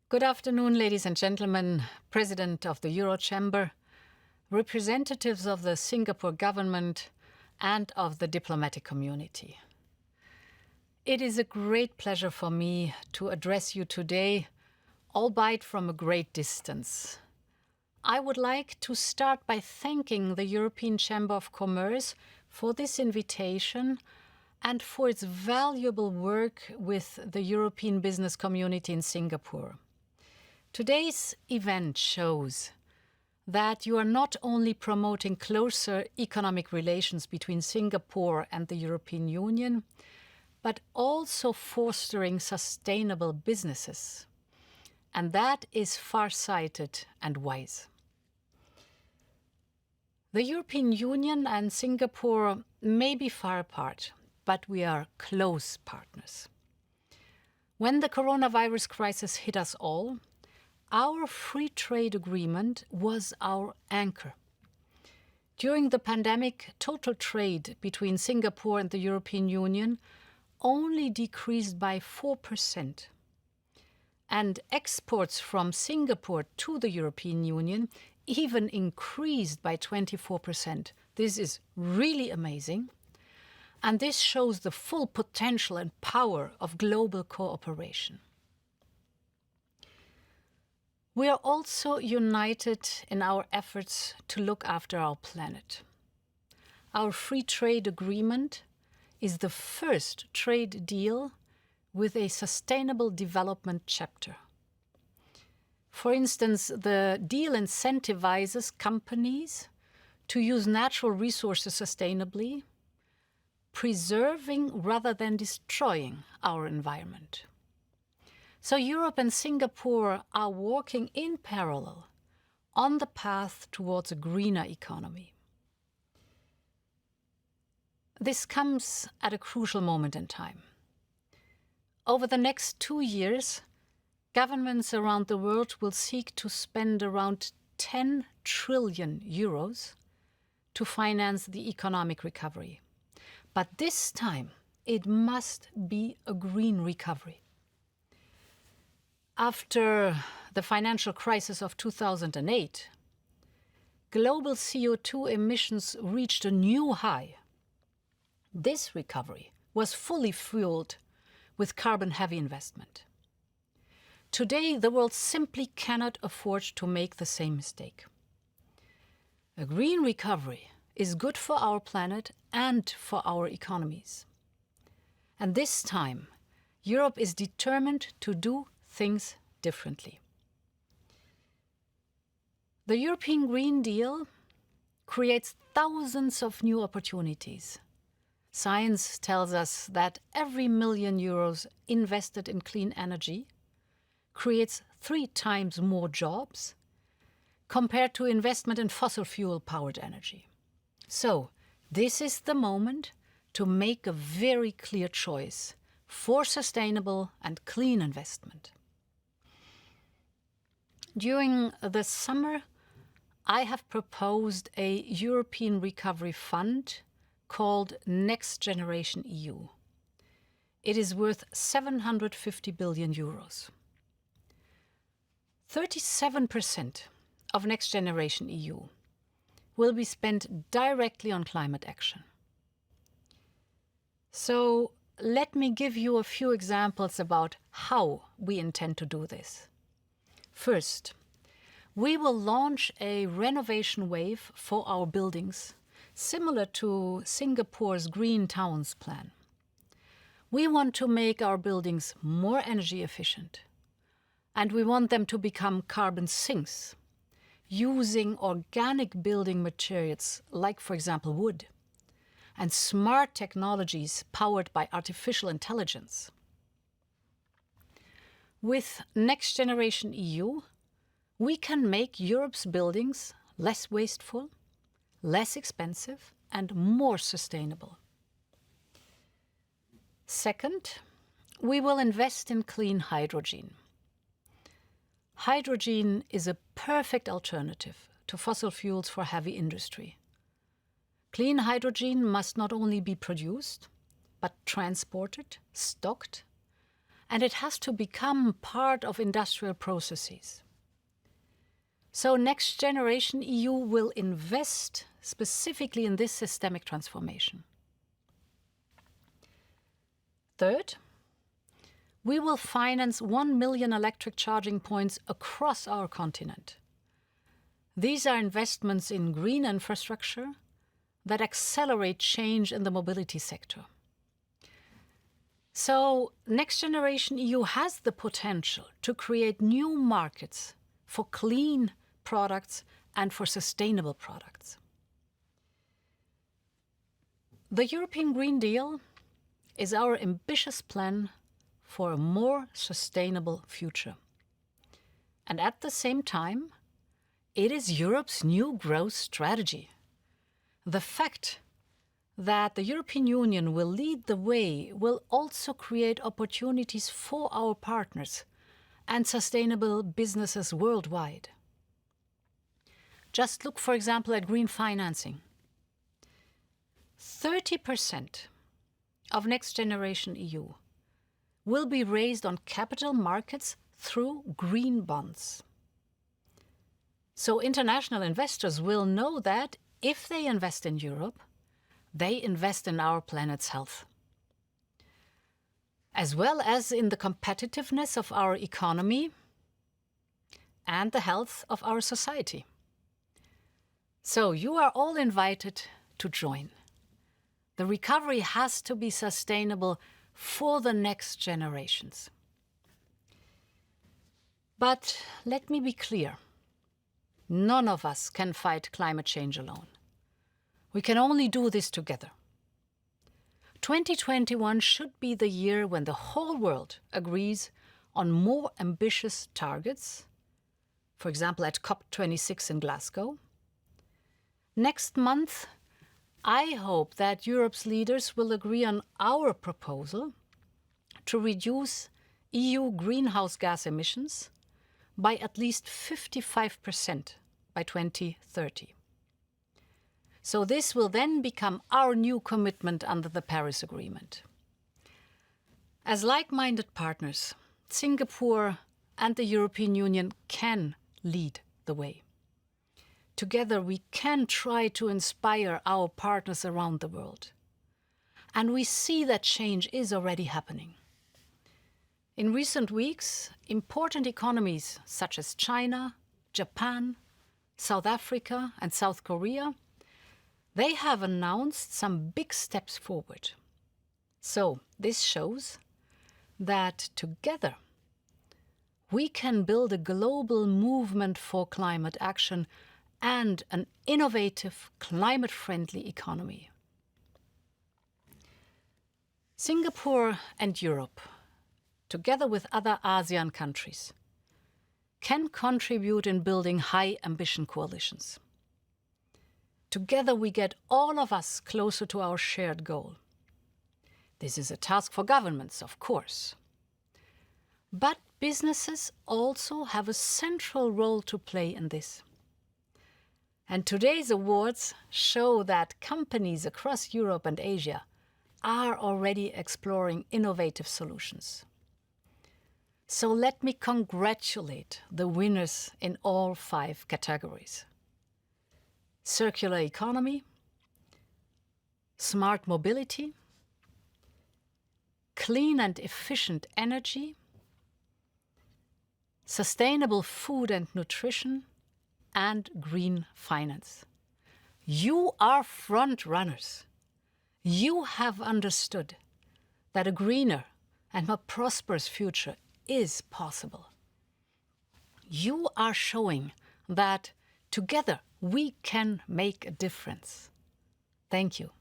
Good afternoon, ladies and gentlemen, President of the Eurochamber, representatives of the Singapore government and of the diplomatic community. It is a great pleasure for me to address you today, albeit from a great distance. I would like to start by thanking the European Chamber of Commerce for this invitation and for its valuable work with the European business community in Singapore. Today's event shows that you are not only promoting closer economic relations between Singapore and the European Union, but also fostering sustainable businesses. And that is far-sighted and wise. The European Union and Singapore may be far apart, but we are close partners. When the coronavirus crisis hit us all, our free trade agreement was our anchor. During the pandemic, total trade between Singapore and the European Union only decreased by 4%. And exports from Singapore to the European Union even increased by 24%. This is really amazing. And this shows the full potential and power of global cooperation. We are also united in our efforts to look after our planet. Our free trade agreement is the first trade deal with a sustainable development chapter. For instance, the deal incentivizes companies to use natural resources sustainably, preserving rather than destroying our environment. So Europe and Singapore are walking in parallel on the path towards a greener economy. This comes at a crucial moment in time. Over the next 2 years, governments around the world will seek to spend around 10 trillion euros to finance the economic recovery. But this time, it must be a green recovery. After the financial crisis of 2008, global CO2 emissions reached a new high. This recovery was fully fueled with carbon-heavy investment. Today, the world simply cannot afford to make the same mistake. A green recovery is good for our planet and for our economies. And this time, Europe is determined to do things differently. The European Green Deal creates thousands of new opportunities. Science tells us that every million euros invested in clean energy creates 3 times more jobs compared to investment in fossil fuel-powered energy. So, this is the moment to make a very clear choice for sustainable and clean investment. During the summer, I have proposed a European Recovery Fund called Next Generation EU. It is worth 750 billion euros. 37% of Next Generation EU will be spent directly on climate action. So let me give you a few examples about how we intend to do this. First, we will launch a renovation wave for our buildings, similar to Singapore's Green Towns plan. We want to make our buildings more energy efficient, and we want them to become carbon sinks, using organic building materials like, for example, wood, and smart technologies powered by artificial intelligence. With Next Generation EU, we can make Europe's buildings less wasteful, less expensive, and more sustainable. Second, we will invest in clean hydrogen. Hydrogen is a perfect alternative to fossil fuels for heavy industry. Clean hydrogen must not only be produced, but transported, stocked, and it has to become part of industrial processes. So Next Generation EU will invest specifically in this systemic transformation. Third, we will finance 1 million electric charging points across our continent. These are investments in green infrastructure that accelerate change in the mobility sector. So Next Generation EU has the potential to create new markets for clean products and for sustainable products. The European Green Deal is our ambitious plan for a more sustainable future. And at the same time, it is Europe's new growth strategy. The fact that the European Union will lead the way will also create opportunities for our partners and sustainable businesses worldwide. Just look, for example, at green financing. 30% of Next Generation EU will be raised on capital markets through green bonds. So international investors will know that if they invest in Europe, they invest in our planet's health, as well as in the competitiveness of our economy and the health of our society. So you are all invited to join. The recovery has to be sustainable for the next generations. But let me be clear. None of us can fight climate change alone. We can only do this together. 2021 should be the year when the whole world agrees on more ambitious targets, for example at COP26 in Glasgow. Next month, I hope that Europe's leaders will agree on our proposal to reduce EU greenhouse gas emissions by at least 55% by 2030. So this will then become our new commitment under the Paris Agreement. As like-minded partners, Singapore and the European Union can lead the way. Together we can try to inspire our partners around the world. And we see that change is already happening. In recent weeks, important economies such as China, Japan, South Africa and South Korea, they have announced some big steps forward. So this shows that together we can build a global movement for climate action and an innovative, climate-friendly economy. Singapore and Europe, together with other ASEAN countries, can contribute in building high-ambition coalitions. Together we get all of us closer to our shared goal. This is a task for governments, of course. But businesses also have a central role to play in this. And today's awards show that companies across Europe and Asia are already exploring innovative solutions. So let me congratulate the winners in all 5 categories: circular economy, smart mobility, clean and efficient energy, sustainable food and nutrition, and green finance. You are front runners. You have understood that a greener and more prosperous future is possible. You are showing that together we can make a difference. Thank you.